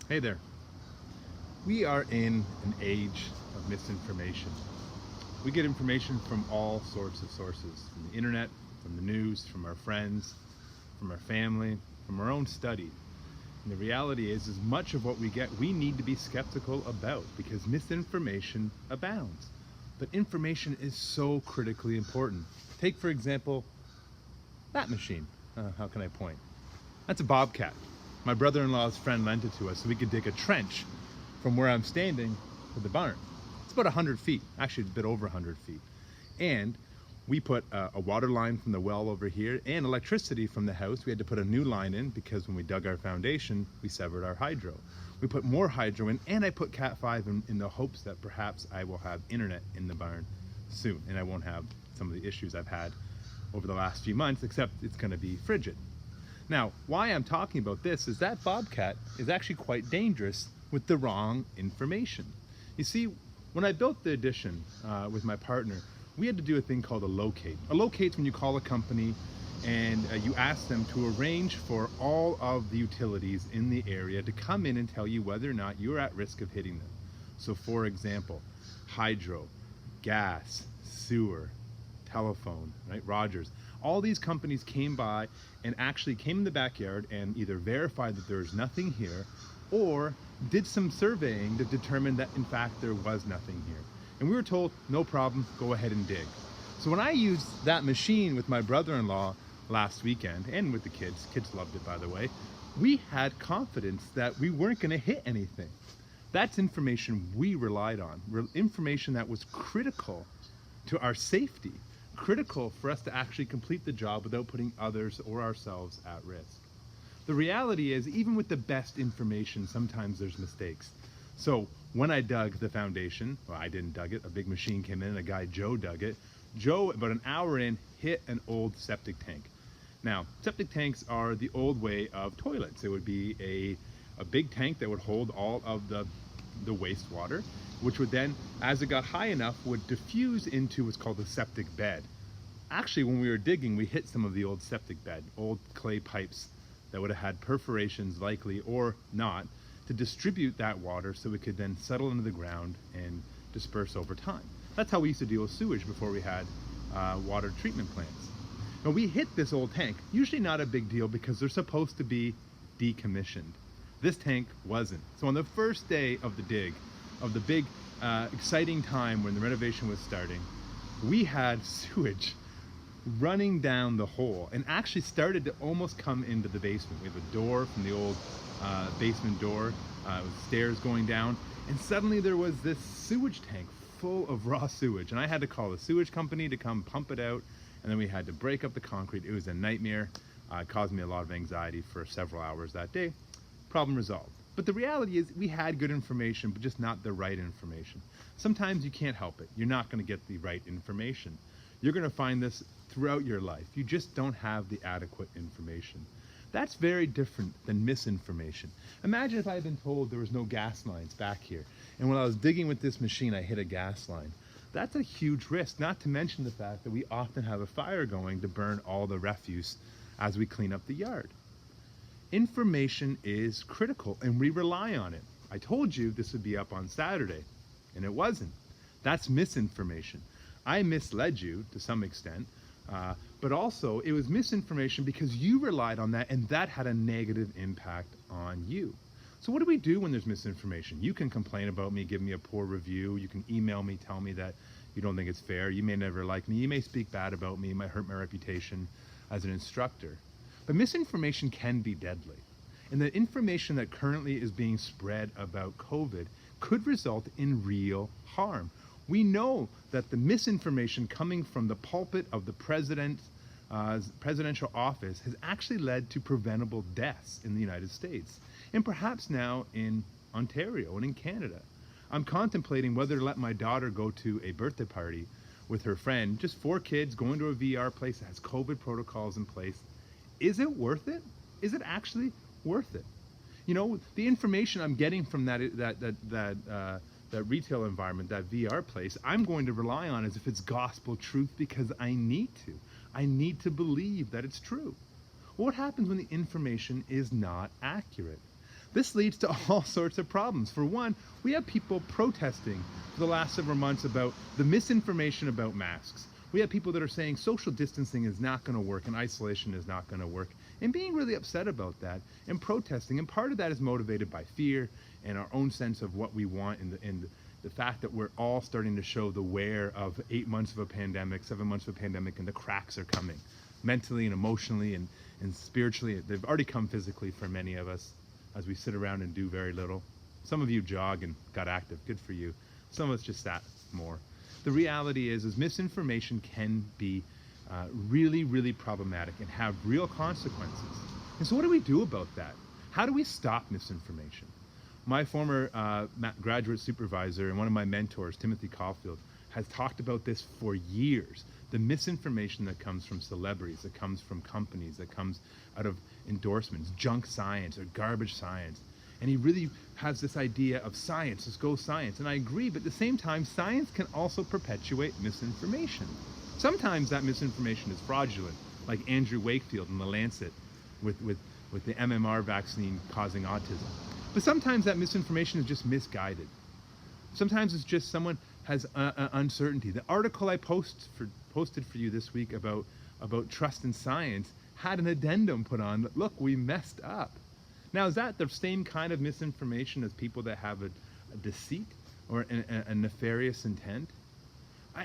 Hey there. We are in an age of misinformation. We get information from all sorts of sources, from the internet, from the news, from our friends, from our family, from our own study. And the reality is much of what we get, we need to be skeptical about because misinformation abounds. But information is so critically important. Take, for example, that machine. How can I point? That's a bobcat. My brother-in-law's friend lent it to us so we could dig a trench from where I'm standing to the barn. It's about 100 feet, actually it's a bit over 100 feet. And we put a water line from the well over here and electricity from the house. We had to put a new line in because when we dug our foundation, we severed our hydro. We put more hydro in, and I put Cat 5 in the hopes that perhaps I will have internet in the barn soon and I won't have some of the issues I've had over the last few months, except it's gonna be frigid. Now, why I'm talking about this is that bobcat is actually quite dangerous with the wrong information. You see, when I built the addition with my partner, we had to do a thing called a locate. A locate's when you call a company and you ask them to arrange for all of the utilities in the area to come in and tell you whether or not you're at risk of hitting them. So for example, hydro, gas, sewer, telephone, right, Rogers. All these companies came by and actually came in the backyard and either verified that there's nothing here or did some surveying to determine that in fact there was nothing here. And we were told, no problem, go ahead and dig. So when I used that machine with my brother-in-law last weekend and with the kids loved it by the way, we had confidence that we weren't gonna hit anything. That's information we relied on, information that was critical to our safety, critical for us to actually complete the job without putting others or ourselves at risk. The reality is, even with the best information, sometimes there's mistakes. So when I dug the foundation, well, I didn't dug it, a big machine came in, a guy, Joe, dug it. Joe, about an hour in, hit an old septic tank. Now, septic tanks are the old way of toilets. It would be a big tank that would hold all of the wastewater, which would then, as it got high enough, would diffuse into what's called a septic bed. Actually, when we were digging, we hit some of the old septic bed, old clay pipes that would have had perforations likely or not to distribute that water so it could then settle into the ground and disperse over time. That's how we used to deal with sewage before we had water treatment plants. Now we hit this old tank, usually not a big deal because they're supposed to be decommissioned. This tank wasn't. So on the first day of the dig, of the big exciting time when the renovation was starting, we had sewage running down the hole and actually started to almost come into the basement. We have a door from the old basement door with stairs going down, and suddenly there was this sewage tank full of raw sewage, and I had to call the sewage company to come pump it out, and then we had to break up the concrete. It was a nightmare. It caused me a lot of anxiety for several hours that day. Problem resolved. But the reality is we had good information, but just not the right information. Sometimes you can't help it. You're not going to get the right information. You're going to find this throughout your life. You just don't have the adequate information. That's very different than misinformation. Imagine if I had been told there was no gas lines back here, and when I was digging with this machine, I hit a gas line. That's a huge risk, not to mention the fact that we often have a fire going to burn all the refuse as we clean up the yard. Information is critical and we rely on it. I told you this would be up on Saturday, and it wasn't. That's misinformation. I misled you to some extent, but also it was misinformation because you relied on that and that had a negative impact on you. So what do we do when there's misinformation? You can complain about me, give me a poor review, you can email me, tell me that you don't think it's fair, you may never like me, you may speak bad about me, it might hurt my reputation as an instructor. But misinformation can be deadly. And the information that currently is being spread about COVID could result in real harm. We know that the misinformation coming from the pulpit of the presidential office has actually led to preventable deaths in the United States, and perhaps now in Ontario and in Canada. I'm contemplating whether to let my daughter go to a birthday party with her friend, just 4 kids going to a VR place that has COVID protocols in place. Is it worth it? Is it actually worth it? You know, the information I'm getting from that retail environment, that VR place, I'm going to rely on as if it's gospel truth because I need to. I need to believe that it's true. What happens when the information is not accurate? This leads to all sorts of problems. For one, we have people protesting for the last several months about the misinformation about masks. We have people that are saying social distancing is not going to work and isolation is not going to work, and being really upset about that and protesting. And part of that is motivated by fear and our own sense of what we want, and the fact that we're all starting to show the wear of 8 months of a pandemic, 7 months of a pandemic, and the cracks are coming mentally and emotionally and spiritually. They've already come physically for many of us as we sit around and do very little. Some of you jog and got active, good for you. Some of us just sat more. The reality is misinformation can be really, really problematic and have real consequences. And so what do we do about that? How do we stop misinformation? My former graduate supervisor and one of my mentors, Timothy Caulfield, has talked about this for years. The misinformation that comes from celebrities, that comes from companies, that comes out of endorsements, junk science or garbage science. And he really has this idea of science, let's go science. And I agree, but at the same time, science can also perpetuate misinformation. Sometimes that misinformation is fraudulent, like Andrew Wakefield in The Lancet with the MMR vaccine causing autism. But sometimes that misinformation is just misguided. Sometimes it's just someone has uncertainty. The article I posted for you this week about trust in science had an addendum put on that, look, we messed up. Now, is that the same kind of misinformation as people that have a deceit or a nefarious intent?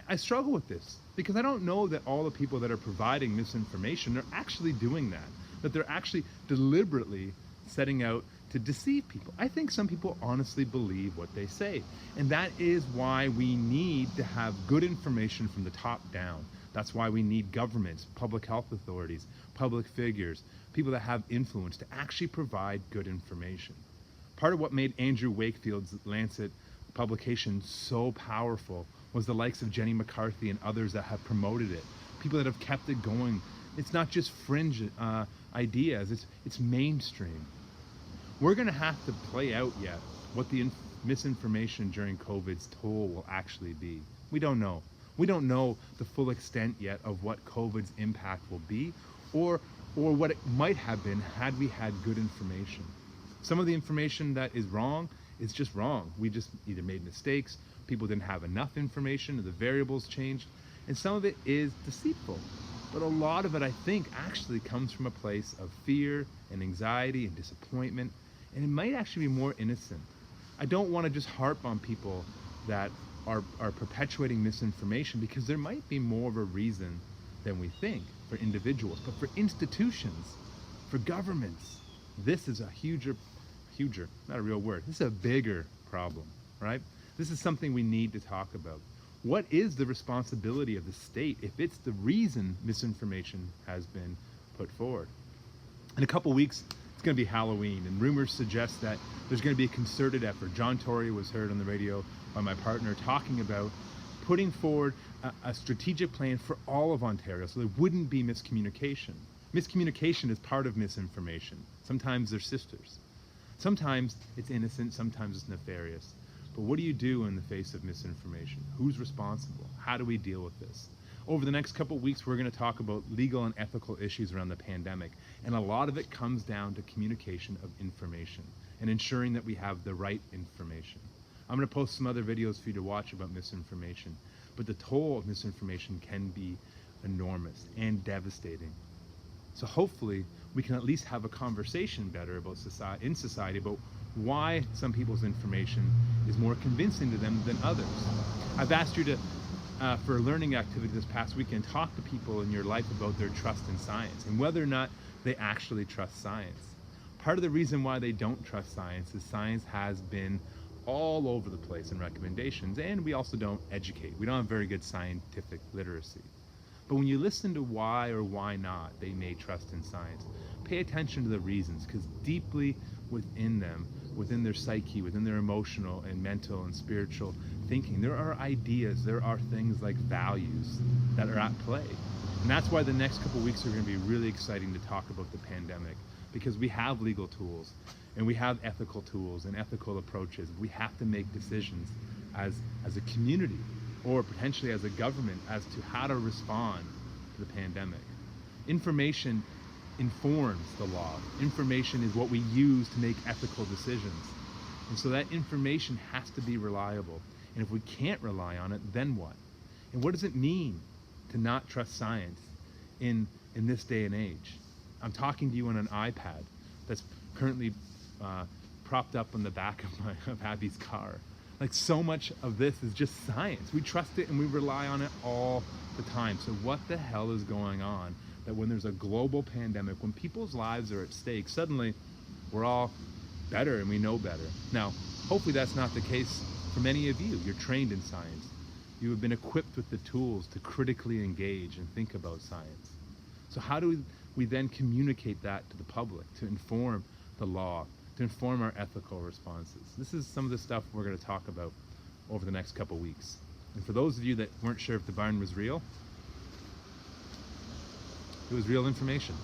I struggle with this because I don't know that all the people that are providing misinformation are actually doing that they're actually deliberately setting out to deceive people. I think some people honestly believe what they say. And that is why we need to have good information from the top down. That's why we need governments, public health authorities, public figures, people that have influence to actually provide good information. Part of what made Andrew Wakefield's Lancet publication so powerful was the likes of Jenny McCarthy and others that have promoted it, people that have kept it going. It's not just fringe ideas, it's mainstream. We're going to have to play out yet what the misinformation during COVID's toll will actually be. We don't know. We don't know the full extent yet of what COVID's impact will be, or what it might have been had we had good information. Some of the information that is wrong is just wrong. We just either made mistakes, people didn't have enough information, or the variables changed, and some of it is deceitful. But a lot of it, I think, actually comes from a place of fear and anxiety and disappointment, and it might actually be more innocent. I don't want to just harp on people that are perpetuating misinformation, because there might be more of a reason than we think for individuals. But for institutions, for governments, this is a huger, not a real word, this is a bigger problem, right? This is something we need to talk about. What is the responsibility of the state if it's the reason misinformation has been put forward? In a couple weeks, it's going to be Halloween, and rumors suggest that there's going to be a concerted effort. John Tory was heard on the radio by my partner talking about putting forward a strategic plan for all of Ontario so there wouldn't be miscommunication. Miscommunication is part of misinformation. Sometimes they're sisters. Sometimes it's innocent, sometimes it's nefarious. But what do you do in the face of misinformation? Who's responsible? How do we deal with this? Over the next couple of weeks, we're going to talk about legal and ethical issues around the pandemic. And a lot of it comes down to communication of information and ensuring that we have the right information. I'm going to post some other videos for you to watch about misinformation. But the toll of misinformation can be enormous and devastating. So hopefully we can at least have a conversation better about in society about why some people's information is more convincing to them than others. I've asked you to, for a learning activity this past weekend, talk to people in your life about their trust in science and whether or not they actually trust science. Part of the reason why they don't trust science is science has been all over the place in recommendations, and we also don't educate. We don't have very good scientific literacy. But when you listen to why or why not they may trust in science, pay attention to the reasons, because deeply within them, within their psyche, within their emotional and mental and spiritual thinking, there are ideas, there are things like values that are at play. And that's why the next couple of weeks are going to be really exciting to talk about the pandemic, because we have legal tools and we have ethical tools and ethical approaches. We have to make decisions as a community or potentially as a government as to how to respond to the pandemic. Information informs the law. Information is what we use to make ethical decisions. And so that information has to be reliable. And if we can't rely on it, then what? And what does it mean to not trust science in this day and age? I'm talking to you on an iPad that's currently propped up on the back of Abby's car. Like, so much of this is just science. We trust it and we rely on it all the time. So what the hell is going on that when there's a global pandemic, when people's lives are at stake, suddenly we're all better and we know better? Now, hopefully that's not the case for many of you. You're trained in science. You have been equipped with the tools to critically engage and think about science. So how do we then communicate that to the public, to inform the law, to inform our ethical responses? This is some of the stuff we're going to talk about over the next couple weeks. And for those of you that weren't sure if the barn was real, it was real information.